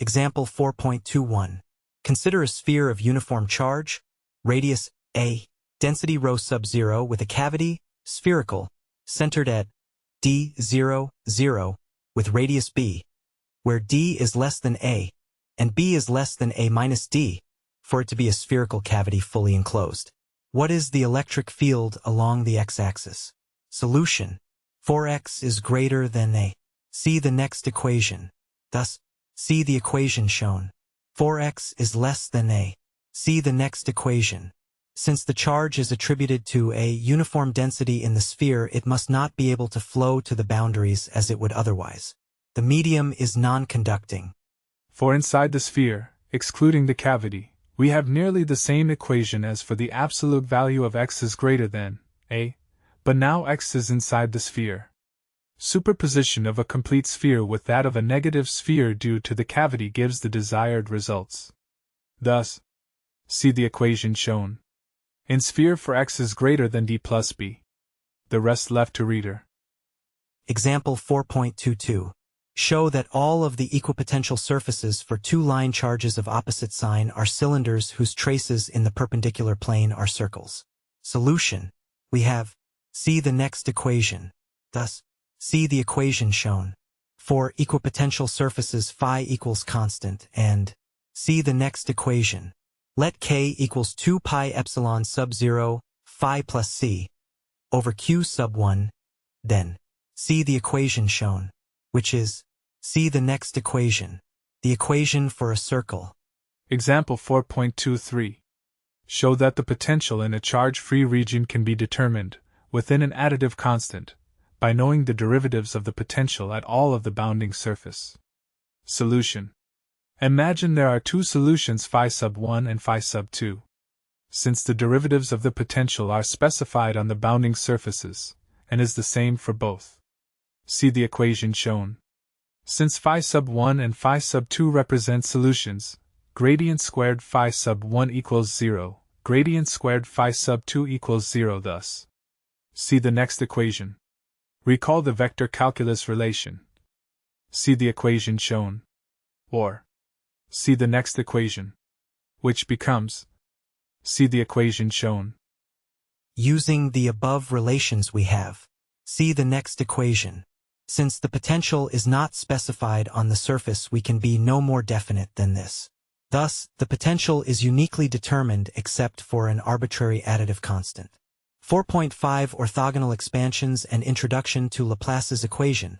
Example 4.21. Consider a sphere of uniform charge, radius a, density rho sub 0 with a cavity, spherical, centered at d 0, 0, with radius b, where d is less than a, and b is less than a minus d, for it to be a spherical cavity fully enclosed. What is the electric field along the x-axis? Solution. 4x is greater than a. See the next equation. Thus, see the equation shown. 4x is less than a. See the next equation. Since the charge is attributed to a uniform density in the sphere, it must not be able to flow to the boundaries as it would otherwise. The medium is non-conducting. For inside the sphere, excluding the cavity, we have nearly the same equation as for the absolute value of x is greater than a, but now x is inside the sphere. Superposition of a complete sphere with that of a negative sphere due to the cavity gives the desired results. Thus, see the equation shown. In sphere for x is greater than d plus b. The rest left to reader. Example 4.22. Show that all of the equipotential surfaces for two line charges of opposite sign are cylinders whose traces in the perpendicular plane are circles. Solution. We have, see the next equation. Thus, see the equation shown. For equipotential surfaces phi equals constant and, see the next equation. Let k equals 2 pi epsilon sub 0, phi plus c, over q sub 1, then, see the equation shown, which is, see the next equation, the equation for a circle. Example 4.23. Show that the potential in a charge-free region can be determined, within an additive constant, by knowing the derivatives of the potential at all of the bounding surface. Solution. Imagine there are two solutions phi sub 1 and phi sub 2. Since the derivatives of the potential are specified on the bounding surfaces, and is the same for both. See the equation shown. Since phi sub 1 and phi sub 2 represent solutions, gradient squared phi sub 1 equals 0, gradient squared phi sub 2 equals 0 thus. See the next equation. Recall the vector calculus relation. See the equation shown. Or, see the next equation. Which becomes, see the equation shown. Using the above relations we have, see the next equation. Since the potential is not specified on the surface, we can be no more definite than this. Thus, the potential is uniquely determined except for an arbitrary additive constant. 4.5 Orthogonal expansions and introduction to Laplace's equation.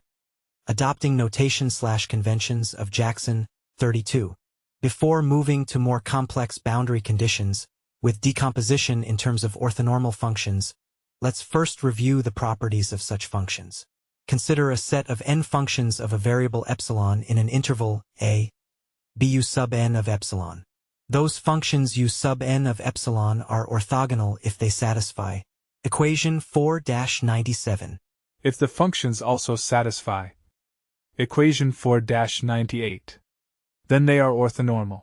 Adopting notation/conventions of Jackson, 32. Before moving to more complex boundary conditions, with decomposition in terms of orthonormal functions, let's first review the properties of such functions. Consider a set of n functions of a variable epsilon in an interval a, b u sub n of epsilon. Those functions u sub n of epsilon are orthogonal if they satisfy equation 4-97. If the functions also satisfy equation 4-98. Then they are orthonormal.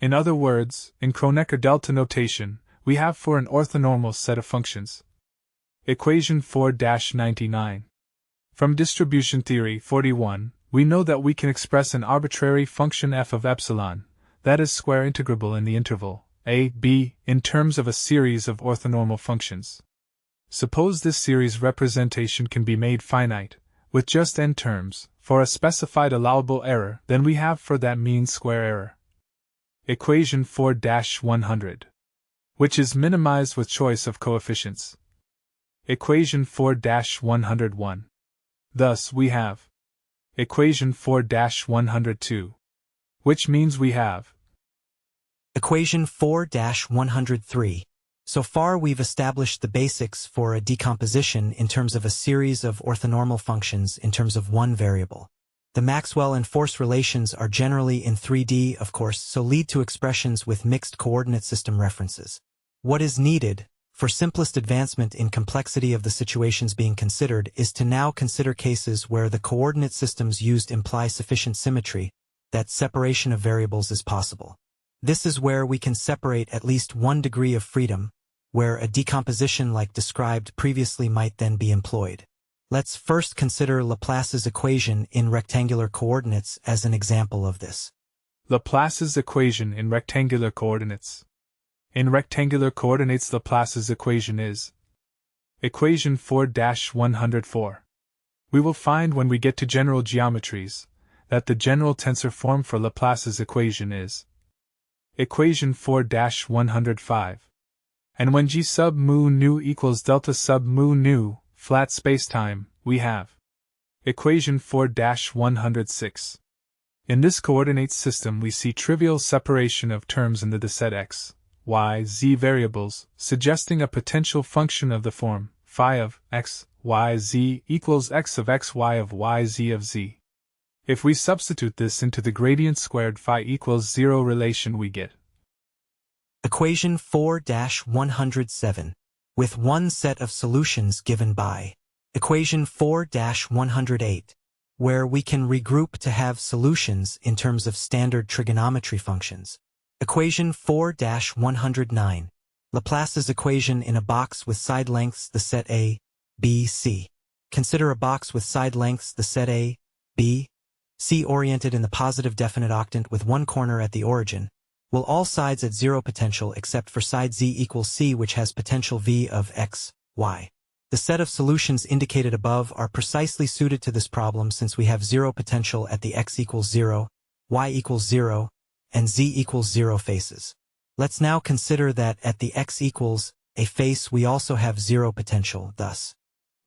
In other words, in Kronecker delta notation, we have for an orthonormal set of functions equation 4-99. From distribution theory 41, we know that we can express an arbitrary function f of epsilon, that is square integrable in the interval a, b, in terms of a series of orthonormal functions. Suppose this series representation can be made finite, with just n terms, for a specified allowable error, then we have for that mean square error equation 4-100, which is minimized with choice of coefficients. Equation 4-101. Thus we have equation 4-102, which means we have equation 4-103. So far we've established the basics for a decomposition in terms of a series of orthonormal functions in terms of one variable. The Maxwell and force relations are generally in 3D, of course, so lead to expressions with mixed coordinate system references. What is needed, for simplest advancement in complexity of the situations being considered, is to now consider cases where the coordinate systems used imply sufficient symmetry, that separation of variables is possible. This is where we can separate at least one degree of freedom, where a decomposition like described previously might then be employed. Let's first consider Laplace's equation in rectangular coordinates as an example of this. Laplace's equation in rectangular coordinates. In rectangular coordinates, Laplace's equation is equation 4-104. We will find when we get to general geometries that the general tensor form for Laplace's equation is equation 4-105. And when g sub mu nu equals delta sub mu nu, flat spacetime, we have equation 4-106. In this coordinate system we see trivial separation of terms in the set x, y, z variables, suggesting a potential function of the form phi of x, y, z equals x of x, y of y, z of z. If we substitute this into the gradient squared phi equals 0 relation, we get equation 4-107, with one set of solutions given by equation 4-108, where we can regroup to have solutions in terms of standard trigonometry functions. Equation 4-109, Laplace's equation in a box with side lengths the set A, B, C. Consider a box with side lengths the set A, B, C oriented in the positive definite octant with one corner at the origin, will all sides at zero potential except for side Z equals C, which has potential V of x, y. The set of solutions indicated above are precisely suited to this problem since we have zero potential at the x equals 0, y equals 0, and z equals 0 faces. Let's now consider that at the x equals a face we also have zero potential, thus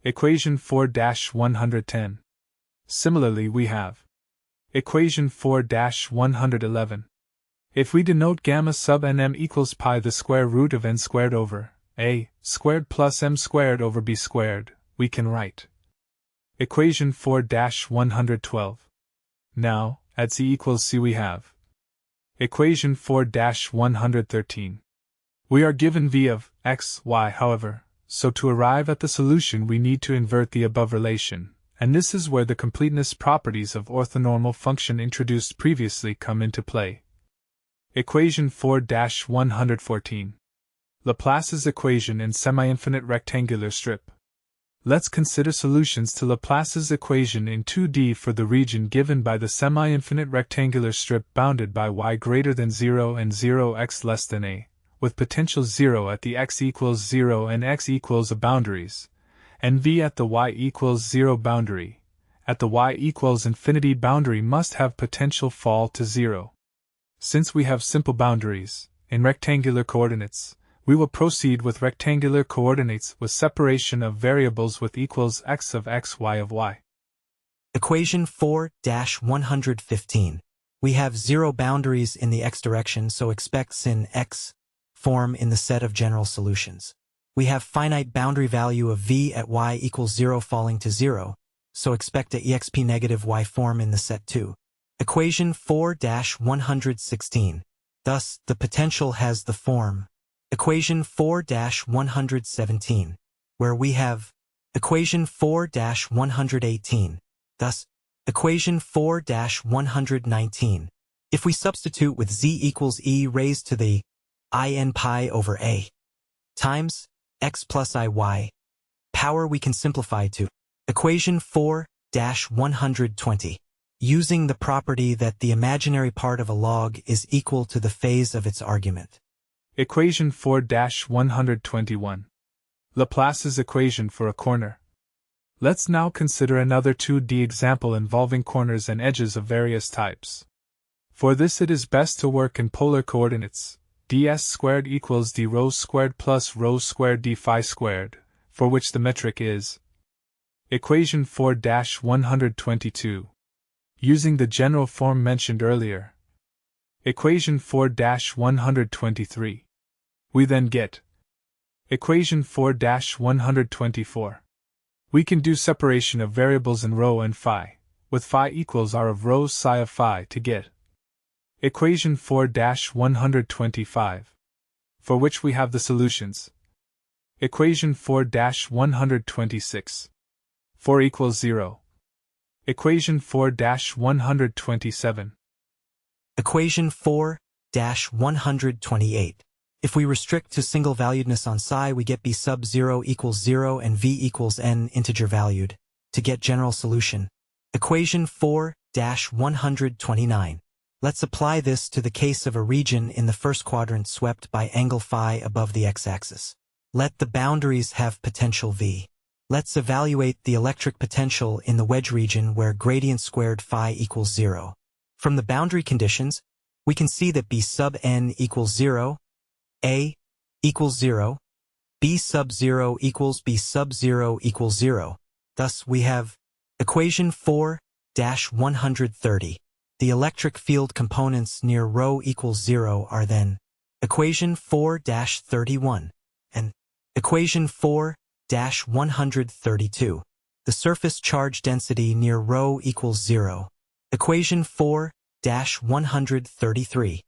equation 4-110. Similarly, we have equation 4-111. If we denote gamma sub nm equals pi the square root of n squared over a squared plus m squared over b squared, we can write equation 4-112. Now, at z equals c we have equation 4-113. We are given v of x, y, however, so to arrive at the solution we need to invert the above relation, and this is where the completeness properties of orthonormal function introduced previously come into play. Equation 4-114. Laplace's equation in semi-infinite rectangular strip. Let's consider solutions to Laplace's equation in 2D for the region given by the semi-infinite rectangular strip bounded by y greater than 0 and 0x less than a, with potential 0 at the x equals 0 and x equals a boundaries, and v at the y equals 0 boundary. At the y equals infinity boundary must have potential fall to 0. Since we have simple boundaries, in rectangular coordinates, we will proceed with rectangular coordinates with separation of variables with equals x of x, y of y. Equation 4-115. We have zero boundaries in the x direction, so expect sin x form in the set of general solutions. We have finite boundary value of v at y equals 0 falling to 0, so expect a exp negative y form in the set too. Equation 4-116. Thus, the potential has the form equation 4-117, where we have equation 4-118. Thus, equation 4-119. If we substitute with z equals e raised to the in pi over a times x plus iy power, we can simplify to equation 4-120. Using the property that the imaginary part of a log is equal to the phase of its argument. Equation 4-121. Laplace's equation for a corner. Let's now consider another 2D example involving corners and edges of various types. For this it is best to work in polar coordinates, ds squared equals d rho squared plus rho squared d phi squared, for which the metric is equation 4-122. Using the general form mentioned earlier, equation 4-123. We then get equation 4-124. We can do separation of variables in rho and phi, with phi equals r of rho psi of phi to get equation 4-125, for which we have the solutions. Equation 4-126. 4 equals 0. Equation 4-127. Equation 4-128. If we restrict to single-valuedness on psi, we get b sub 0 equals 0 and v equals n integer valued. To get general solution, equation 4-129. Let's apply this to the case of a region in the first quadrant swept by angle phi above the x-axis. Let the boundaries have potential V. Let's evaluate the electric potential in the wedge region where gradient squared phi equals 0. From the boundary conditions, we can see that B sub n equals 0, A equals 0, B sub 0 equals B sub 0 equals 0. Thus we have equation 4-130. The electric field components near ρ equals 0 are then equation 4-31 and equation 4-132. The surface charge density near ρ equals 0. Equation 4-133.